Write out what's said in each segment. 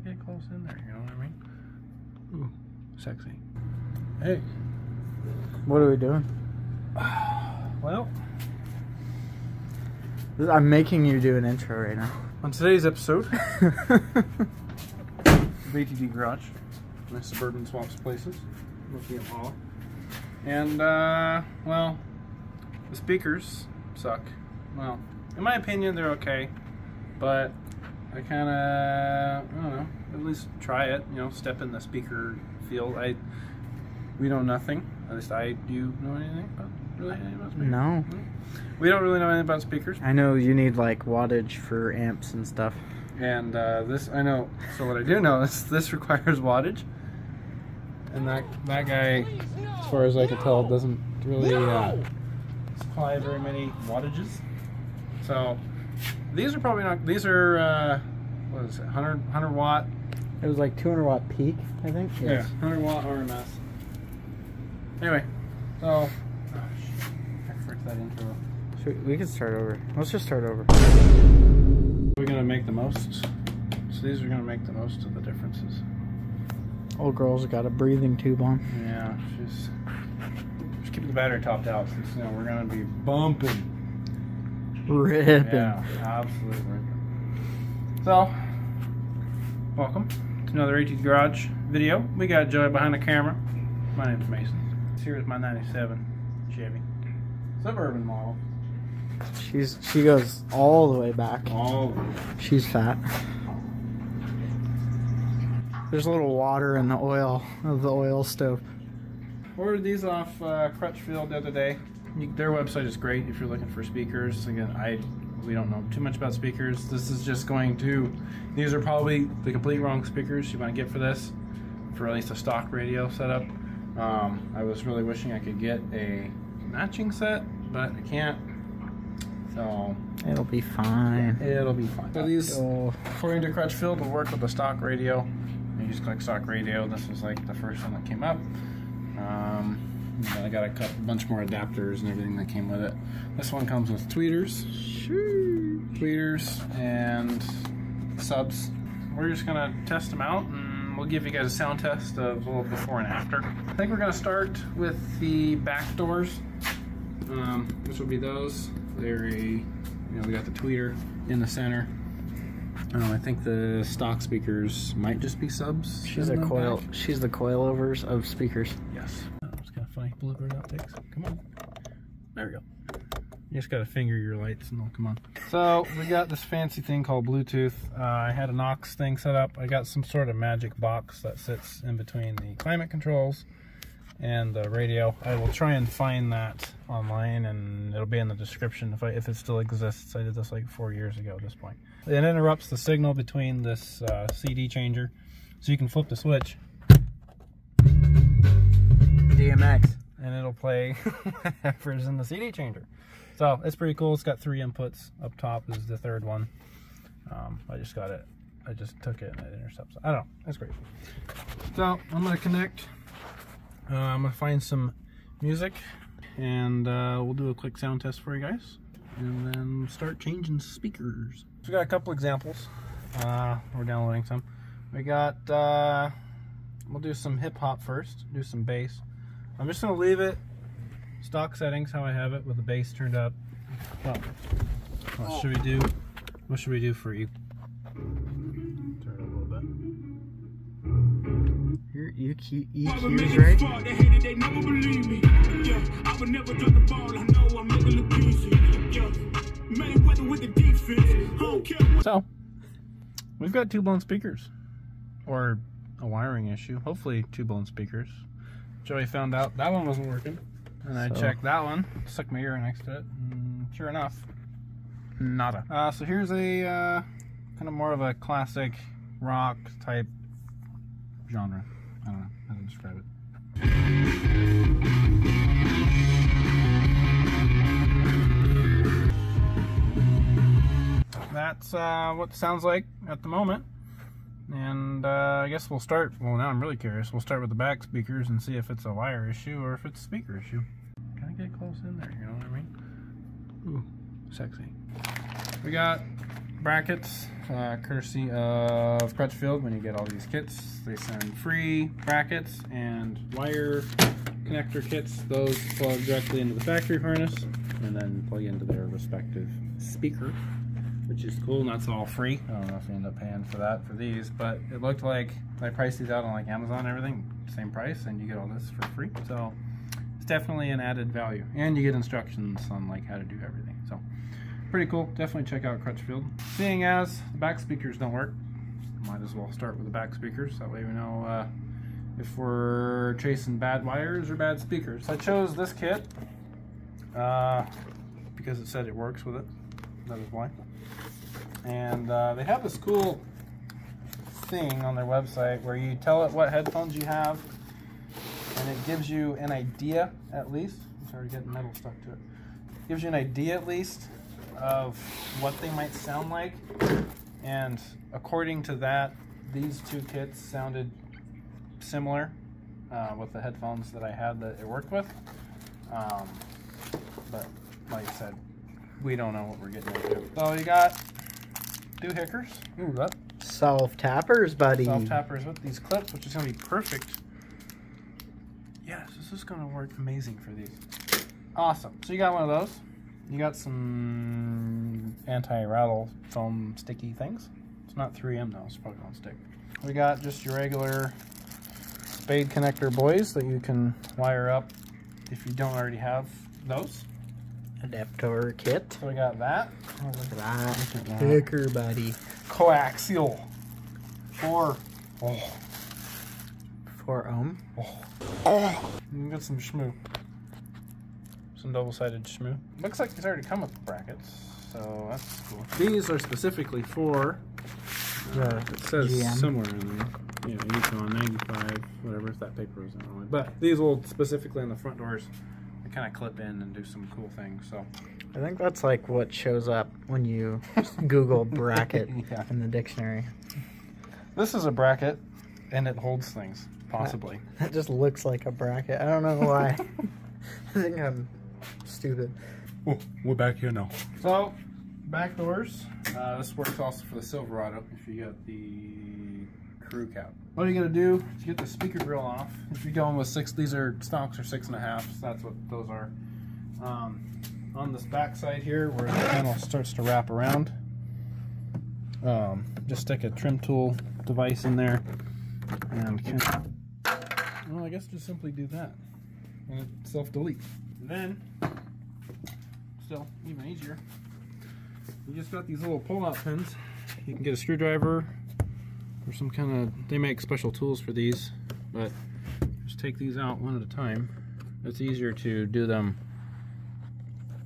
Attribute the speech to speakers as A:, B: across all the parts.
A: get close in there, you know what I mean? Ooh, sexy. Hey.
B: What are we doing?
A: Well,
B: I'm making you do an intro right now.
A: on today's episode of ATD Garage, my Suburban swaps places, looking at all. And, well, the speakers suck. Well, in my opinion, they're okay, but I kind of, I don't know, at least try it, you know, step in the speaker field. We know nothing, at least do you know anything about speakers?
B: No.
A: We don't really know anything about speakers.
B: I know you need like wattage for amps and stuff.
A: And this, I know, so what I do know is this requires wattage. And that guy, as far as I can tell, doesn't really supply very many wattages. So these are probably not, these are, what is it, 100 watt?
B: It was like 200 watt peak, I think.
A: Yes. Yeah, 100 watt RMS. Anyway, so, I fricked that intro.
B: We can start over. Let's just start over.
A: We're going to make the most, so these are going to make the most of the differences.
B: Old girl's got a breathing tube on.
A: Yeah, just keep the battery topped out since, you know, we're going to be bumping.
B: Ripping.
A: Yeah, absolutely ripping. So, welcome to another ATD Garage video. We got Joey behind the camera. My name's Mason. Here's my 97 Chevy Suburban model.
B: She goes all the way back.
A: All the way.
B: She's fat. There's a little water in the oil of the oil stove.
A: Ordered these off Crutchfield the other day. Their website is great if you're looking for speakers. Again, we don't know too much about speakers. This is just going to, these are probably the complete wrong speakers you want to get for this, for at least a stock radio setup. I was really wishing I could get a matching set, but I can't. So
B: it'll be fine.
A: It'll be fine. So these, according to Crutchfield, will work with the stock radio. You just click stock radio. This was like the first one that came up. I got a bunch more adapters and everything that came with it. This one comes with tweeters, and subs. We're just gonna test them out, and we'll give you guys a sound test of a little before and after. I think we're gonna start with the back doors, which will be those. They're we got the tweeter in the center. I think the stock speakers might just be subs.
B: She's the coilovers of speakers.
A: Yes. It's kind of funny. Bluebird outtakes. Come on. There we go. You just gotta finger your lights and they'll come on. So we got this fancy thing called Bluetooth. I had an aux thing set up. I got some sort of magic box that sits in between the climate controls and the radio. I will try and find that online, and it'll be in the description if it still exists. I did this like 4 years ago at this point. It interrupts the signal between this CD changer, so you can flip the switch.
B: DMX.
A: And it'll play whatever's in the CD changer. So it's pretty cool. It's got 3 inputs. Up top is the third one. I just got it. I just took it and it intercepts. I don't know. That's great. So I'm going to connect. I'm going to find some music, and we'll do a quick sound test for you guys, and then start changing speakers. So we got a couple examples. We're downloading some. We got, we'll do some hip hop first, do some bass. I'm just going to leave it stock settings how I have it with the bass turned up. Well, what should we do? What should we do for you? Turn it a little bit.
B: Your EQ's right.
A: So, we've got 2 blown speakers, or a wiring issue. Hopefully 2 blown speakers. Joey found out that one wasn't working, and I checked that one, stuck my ear next to it, and sure enough, nada. So here's a kind of more of a classic rock type genre. I don't know how to describe it. That's what it sounds like at the moment. And I guess we'll start, well, now I'm really curious. We'll start with the back speakers and see if it's a wire issue or if it's a speaker issue. Kind of get close in there, you know what I mean? Ooh, sexy. We got brackets courtesy of Crutchfield. When you get all these kits, they send free brackets and wire connector kits. Those plug directly into the factory harness and then plug into their respective speaker, which is cool, and that's all free. I don't know if you end up paying for that for these, but it looked like I priced these out on like Amazon and everything, same price, and you get all this for free. So it's definitely an added value, and you get instructions on like how to do everything. So pretty cool. Definitely check out Crutchfield. Seeing as the back speakers don't work, might as well start with the back speakers. That way we know if we're chasing bad wires or bad speakers. I chose this kit because it said it works with it. That is why. And they have this cool thing on their website where you tell it what headphones you have, and it gives you an idea at least. I'm sorry, getting metal stuck to it. Gives you an idea at least of what they might sound like, and according to that, these two kits sounded similar with the headphones that I had that it worked with. But like I said, we don't know what we're getting into. So you got two hickers. Ooh, that
B: Self-tappers, buddy.
A: self-tappers with these clips, which is going to be perfect. Yes, this is going to work amazing for these. Awesome. So you got one of those. You got some anti-rattle foam sticky things. It's not 3M though, it's probably won't stick. We got just your regular spade connector boys that you can wire up if you don't already have those.
B: Adapter kit.
A: So we got that.
B: Oh, look at that. Hicker, buddy.
A: Coaxial. 4
B: ohm.
A: You got some shmoo. Some double-sided shmoo. Looks like these already come with brackets, so that's cool. These are specifically for, it says
B: GM.
A: somewhere in there, you know, Yukon 95, whatever, if that paper is on it. But these will specifically on the front doors, they kind of clip in and do some cool things, so.
B: I think that's like what shows up when you Google bracket
A: Yeah.
B: in the dictionary.
A: This is a bracket, and it holds things, possibly.
B: That just looks like a bracket. I don't know why. I think I'm stupid.
A: Oh, we're back here now. So, back doors. This works also for the Silverado if you got the crew cab. What are you gonna do to get the speaker grill off? If you're going with 6, these are stocks are 6.5. So that's what those are. On this back side here, where the panel starts to wrap around, just stick a trim tool device in there, and well, I guess just simply do that, and it self-deletes. Then, still even easier, you just got these little pull-out pins. You can get a screwdriver or some kind of, they make special tools for these, but just take these out one at a time. It's easier to do them,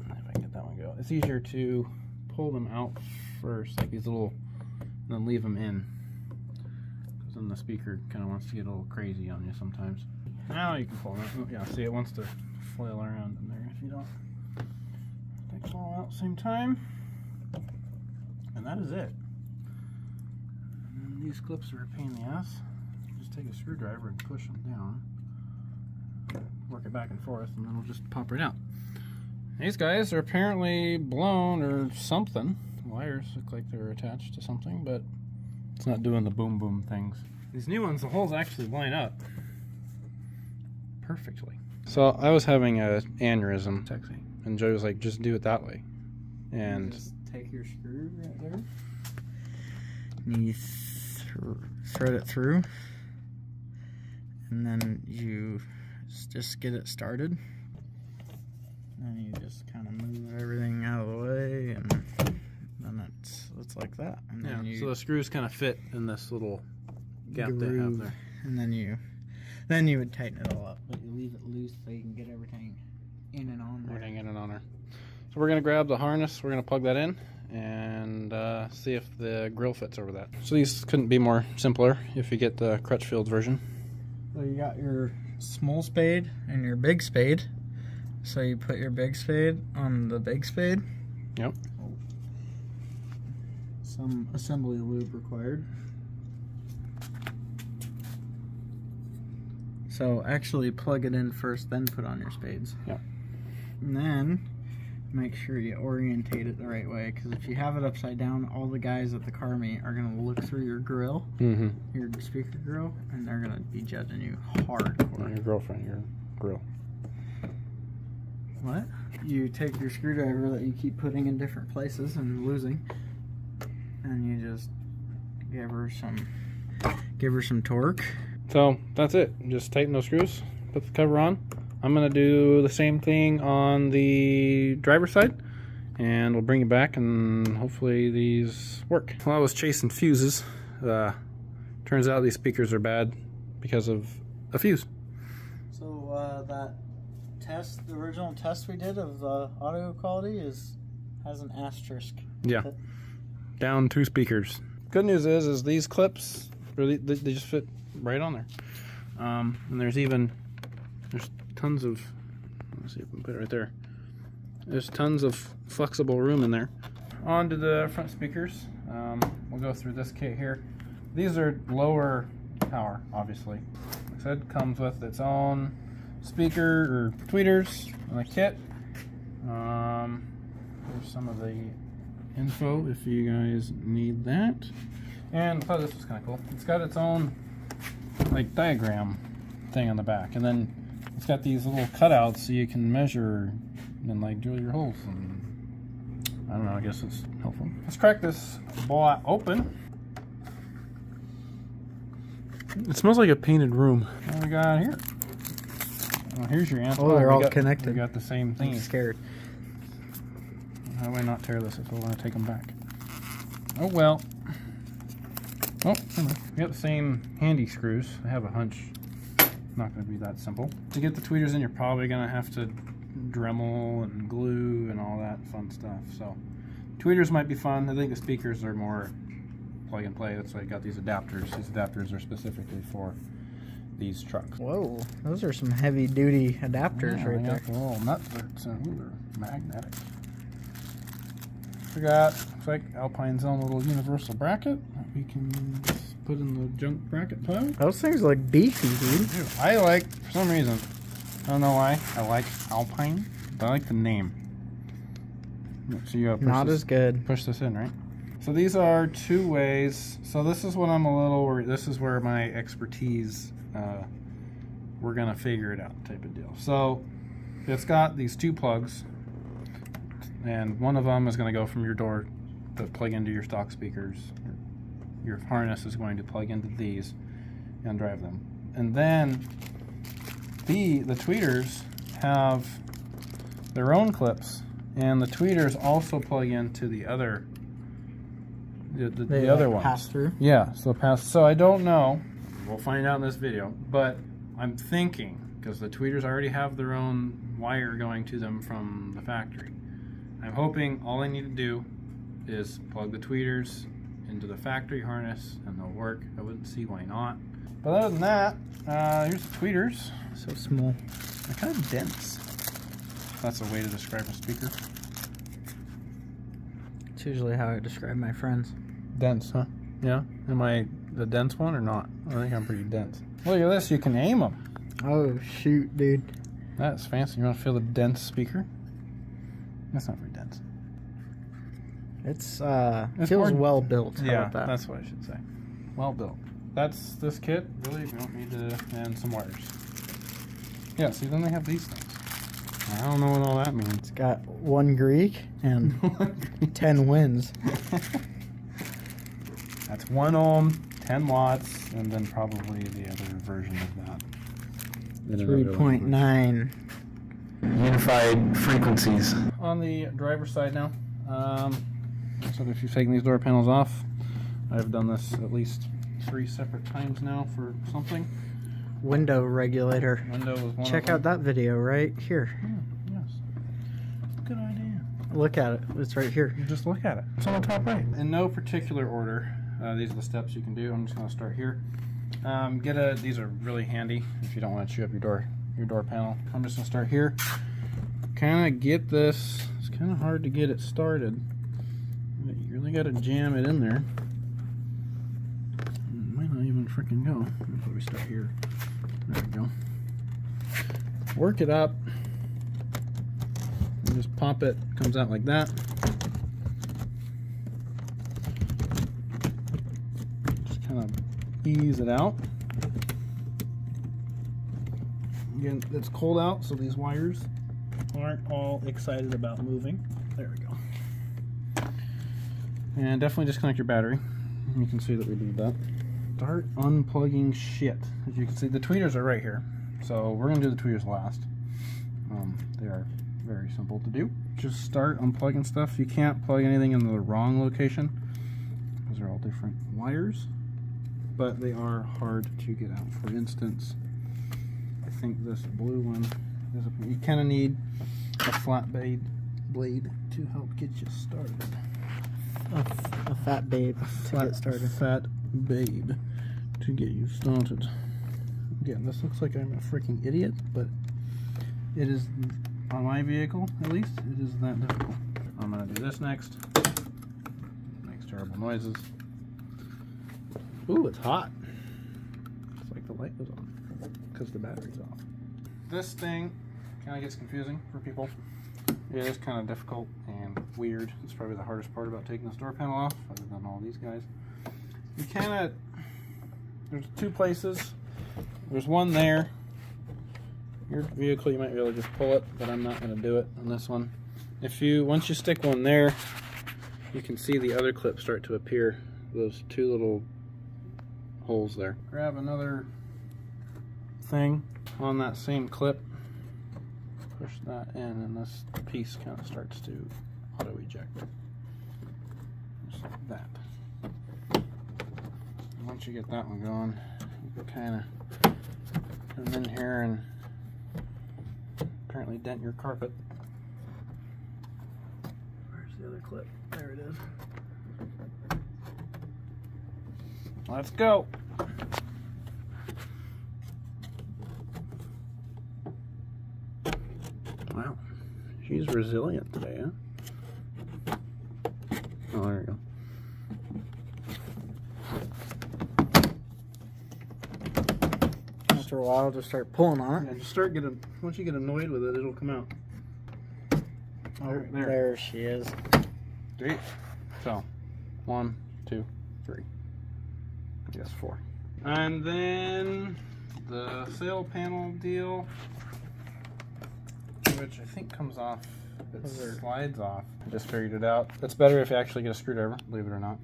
A: if I can get that one go, it's easier to pull them out first, like these little, and then leave them in, because then the speaker kind of wants to get a little crazy on you sometimes. Now you can pull them out. Oh, yeah, see, it wants to flail around in there if you don't take them all out at the same time. And that is it. And these clips are a pain in the ass. Just take a screwdriver and push them down, work it back and forth, and then it'll just pop right out. These guys are apparently blown or something. The wires look like they're attached to something, but it's not doing the boom boom things. These new ones, the holes actually line up perfectly. So I was having an aneurysm, sexy, and Joey was like, just do it that way. And
B: just take your screw right there. And you thread it through, and then you just get it started. And you just kind of move everything out of the way, and then it's like that. And then
A: yeah, so the screws kind of fit in this little gap they have
B: groove,
A: there.
B: and then you would tighten it all up, but you leave it loose so you can get everything in and on there.
A: Everything in and on her. So we're gonna grab the harness, we're gonna plug that in, and see if the grill fits over that. So these couldn't be more simpler if you get the Crutchfield version.
B: So you got your small spade and your big spade. So you put your big spade on the big spade.
A: Yep.
B: Some assembly lube required. So actually plug it in first, then put on your spades.
A: Yep.
B: And then make sure you orientate it the right way, because if you have it upside down, all the guys at the car meet are going to look through your grill, your speaker grill, and they're going to be judging you hardcore.
A: Not your girlfriend, your grill.
B: What? You take your screwdriver that you keep putting in different places and losing, and you just give her some torque.
A: So that's it. Just tighten those screws, put the cover on. I'm gonna do the same thing on the driver's side, and we'll bring it back and hopefully these work. While I was chasing fuses, turns out these speakers are bad because of a fuse.
B: So that test, the original test we did of audio quality has an asterisk.
A: Yeah, down 2 speakers. Good news is these clips really they just fit right on there, and there's tons of, let's see if I can put it right there. There's tons of flexible room in there. On to the front speakers. We'll go through this kit here. These are lower power, obviously. Like I said, comes with its own speaker or tweeters in the kit. There's some of the info if you guys need that. And I thought this was kind of cool. It's got its own like diagram thing on the back, and then it's got these little cutouts so you can measure and like drill your holes. And I don't know, I guess it's helpful. Let's crack this ball open. It smells like a painted room. What do we got here? Oh, here's your amp.
B: Oh, they're all connected.
A: We got the same thing.
B: I'm scared.
A: How do I not tear this if I want to take them back? Oh well. Oh, never mind. We got the same handy screws. I have a hunch not going to be that simple. To get the tweeters in, you're probably going to have to Dremel and glue and all that fun stuff. So tweeters might be fun. I think the speakers are more plug and play. That's why I got these adapters. These adapters are specifically for these trucks.
B: Whoa, those are some heavy duty adapters right there.
A: The little nuts are magnetic. We got, looks like Alpine's own little universal bracket that we can just put in the junk bracket pile.
B: Those things look beefy, dude.
A: I like, for some reason, I don't know why, I like Alpine, but I like the name. So you
B: not as good.
A: Push this in, right? So these are 2 ways. So this is what I'm a little worried. This is where my expertise, we're gonna figure it out type of deal. So it's got these 2 plugs, and one of them is going to go from your door to plug into your stock speakers. Your harness is going to plug into these and drive them. And then the tweeters have their own clips, and the tweeters also plug into the other the other ones.
B: Pass through?
A: Yeah, so pass. So I don't know. We'll find out in this video. But I'm thinking, because the tweeters already have their own wire going to them from the factory, I'm hoping all I need to do is plug the tweeters into the factory harness and they'll work. I wouldn't see why not. But other than that, here's the tweeters.
B: So small.
A: They're kind of dense. That's a way to describe a speaker.
B: It's usually how I describe my friends.
A: Dense, huh? Yeah? Am I the dense one or not? I think I'm pretty dense. Look at this, you can aim them.
B: Oh, shoot, dude.
A: That's fancy. You want to feel the dense speaker? That's not very dense.
B: It feels well built. How
A: Yeah,
B: about that?
A: that's what I should say. Well built. That's this kit. Really, we don't need to, and some wires. Yeah, see, then they have these things. I don't know what all that means.
B: It's got 1 Greek and 10 wins.
A: That's 1 ohm, 10 watts, and then probably the other version of that.
B: 3.9
A: unified frequencies. On the driver's side now, so if you've taken these door panels off, I've done this at least 3 separate times now for something.
B: Window regulator.
A: Window was one.
B: Check out that video right here.
A: Yes. Good idea.
B: Look at it. It's right here.
A: You just look at it. It's on the top right. In no particular order, these are the steps you can do. I'm just going to start here. These are really handy if you don't want to chew up your door panel. I'm just going to start here. Kind of get this. It's kind of hard to get it started. You really got to jam it in there. It might not even freaking go. Before we start here. There we go. Work it up. You just pop it, comes out like that. Just kind of ease it out. Again, it's cold out, so these wires aren't all excited about moving. There we go. And definitely disconnect your battery. You can see that we did that. Start unplugging shit. As you can see, the tweeters are right here. So we're going to do the tweeters last. They are very simple to do. Just start unplugging stuff. You can't plug anything in the wrong location because they're all different wires, but they are hard to get out. For instance, I think this blue one, you kind of need a flat blade to help get you started.
B: A fat babe to get started.
A: Fat babe to get you started. Again, this looks like I'm a freaking idiot, but it is, on my vehicle at least, it is that difficult. I'm going to do this next. Makes terrible noises. Ooh, it's hot. It's like the light was on because the battery's off. This thing kind of gets confusing for people. It is kind of difficult and weird. It's probably the hardest part about taking this door panel off, other than all these guys. You kind of, there's two places. There's one there. Your vehicle, you might be able to just pull it, but I'm not going to do it on this one. Once you stick one there, you can see the other clips start to appear. Those two little holes there. Grab another thing on that same clip. Push that in, and this piece kind of starts to auto eject. Just like that. And once you get that one going, you can kind of come in here and apparently dent your carpet. Where's the other clip? There it is. Let's go. Wow, she's resilient today, huh? Oh, there you go.
B: After a while, just start pulling on it.
A: Yeah, just once you get annoyed with it, it'll come out.
B: Oh, there she is.
A: Great. So, 1, 2, 3. I guess 4. And then the sail panel deal, which I think comes off, it slides off. I just figured it out. It's better if you actually get a screwdriver, believe it or not.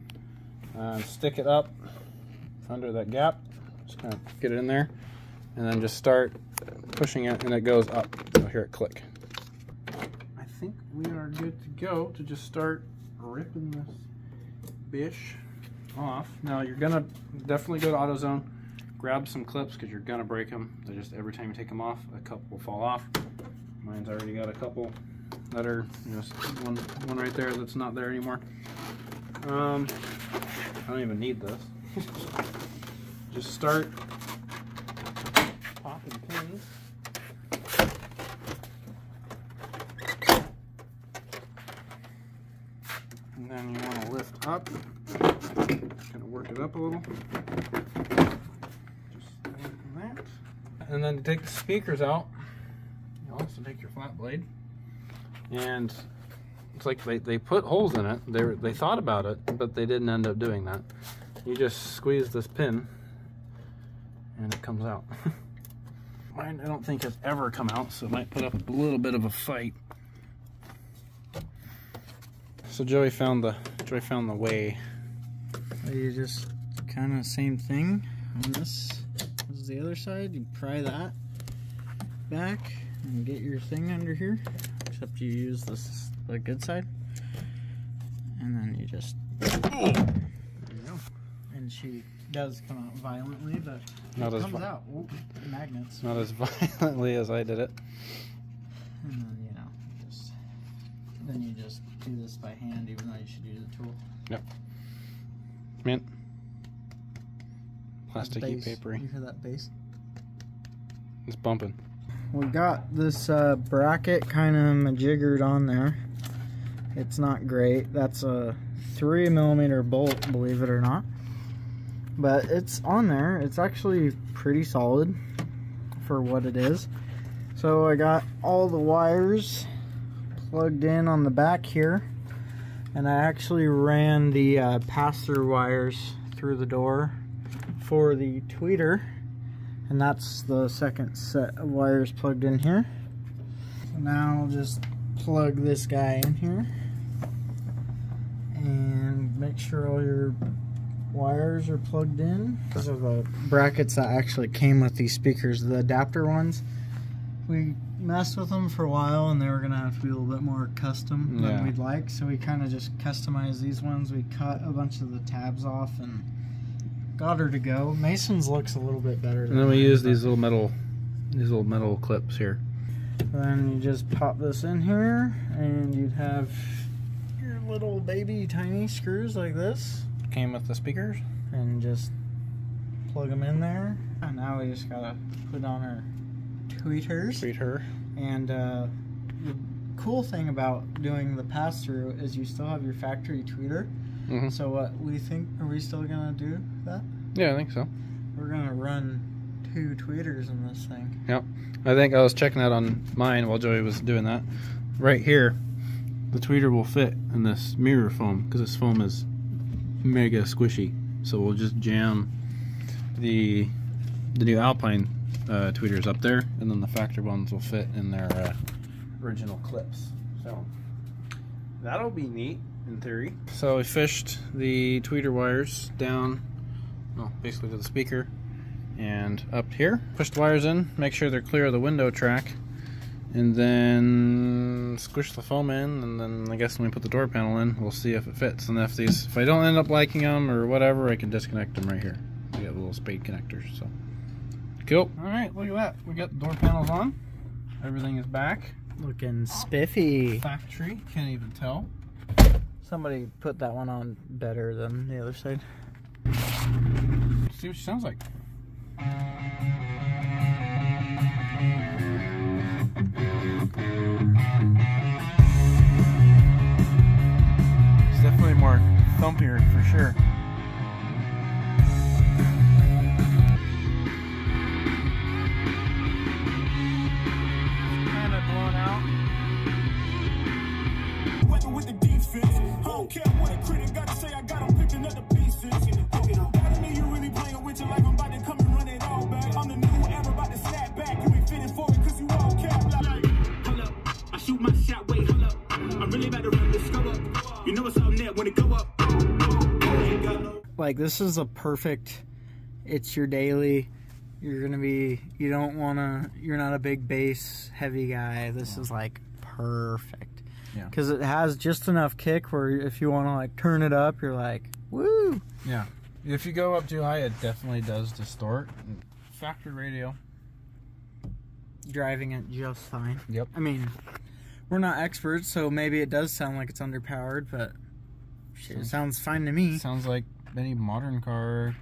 A: Stick it up under that gap, just kind of get it in there, and then just start pushing it, and it goes up. You'll hear it click. I think we are good to go to just start ripping this bish off. Now you're gonna definitely go to AutoZone, grab some clips because you're gonna break them. They just, every time you take them off, a couple will fall off. Mine's already got a couple that are just one right there that's not there anymore. I don't even need this. Just start popping pins. And then you want to lift up. Kind of work it up a little. Just like that. And then to take the speakers out, you also take your flat blade. And it's like they put holes in it. They thought about it, but they didn't end up doing that. You just squeeze this pin and it comes out. Mine I don't think has ever come out, so it might put up a little bit of a fight. So Joey found the way.
B: You just kind of same thing on this. This is the other side. You pry that back and get your thing under here. Except you use the good side, and then you just. There you go. And she does come out violently, but it comes out. Ooh, magnets.
A: Not as violently as I did it.
B: And then then you just do this by hand, even though you should use a tool.
A: Yep. Mint. Plasticky, papery.
B: You hear that bass?
A: It's bumping.
B: We got this bracket kind of majiggered on there. It's not great. That's a 3mm bolt, believe it or not. But it's on there. It's actually pretty solid for what it is. So I got all the wires plugged in on the back here, and I actually ran the pass-through wires through the door for the tweeter, and that's the second set of wires plugged in here. So now I'll just plug this guy in here and make sure all your wires are plugged in. Those are the brackets that actually came with these speakers, the adapter ones. We messed with them for a while and they were gonna have to be a little bit more custom than we'd like, so we kind of just customized these ones. We cut a bunch of the tabs off and got her to go. Mason's looks a little bit better.
A: And then we use these little metal clips here.
B: Then you just pop this in here and you'd have your little baby tiny screws like this.
A: Came with the speakers.
B: And just plug them in there. And now we just gotta put on our tweeters. And the cool thing about doing the pass-through is you still have your factory tweeter.
A: Mm-hmm.
B: So what we think, are we still gonna do that?
A: Yeah, I think so.
B: We're gonna run 2 tweeters in this thing.
A: Yep. I think I was checking that on mine while Joey was doing that. Right here, the tweeter will fit in this mirror foam because this foam is mega squishy. So we'll just jam the new Alpine tweeters up there, and then the factory ones will fit in their original clips. So that'll be neat in theory. So we fished the tweeter wires down, well, basically to the speaker and up here. Push the wires in, make sure they're clear of the window track, and then squish the foam in, and then I guess when we put the door panel in, we'll see if it fits. And if I don't end up liking them or whatever, I can disconnect them right here. We got little spade connectors, so cool. All right, look at that. We got the door panels on. Everything is back.
B: Looking spiffy.
A: Factory, can't even tell.
B: Somebody put that one on better than the other side.
A: Let's see what she sounds like. It's definitely more thumpier for sure. Kind of blown out.
C: With the defense, I don't care what a critic got to say. I got them picking up the pieces. That mean you really playing with your life. I'm about to come and run it all back. I'm the new ever about to snap back. You ain't fitting for it because you all cap like. Hold up, I shoot my shot. Wait, hold up. I'm really about to run this go up. You know what's up net when it go up.
B: Like, this is a perfect, it's your daily. You're gonna be, you're not a big bass heavy guy. This is like perfect.
A: Yeah.
B: Because it has just enough kick where if you want to like turn it up, you're like, woo.
A: Yeah. If you go up too high, it definitely does distort. Factory radio.
B: Driving it just fine.
A: Yep.
B: I mean, we're not experts, so maybe it does sound like it's underpowered, but shit, it sounds fine to me.
A: Sounds like any modern car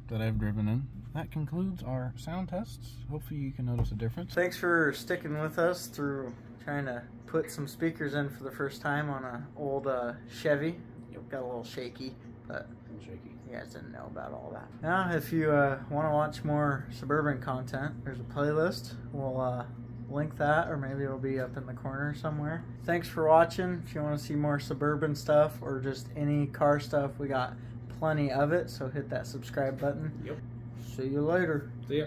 A: that I've driven in. That concludes our sound tests. Hopefully you can notice a difference.
B: Thanks for sticking with us through trying to put some speakers in for the first time on an old Chevy. Got a little shaky, but you guys didn't know about all that. Now, if you want to watch more Suburban content, there's a playlist. We'll link that, or maybe it'll be up in the corner somewhere. Thanks for watching. If you want to see more Suburban stuff or just any car stuff, we got plenty of it, so hit that subscribe button.
A: Yep.
B: See you later.
A: See ya.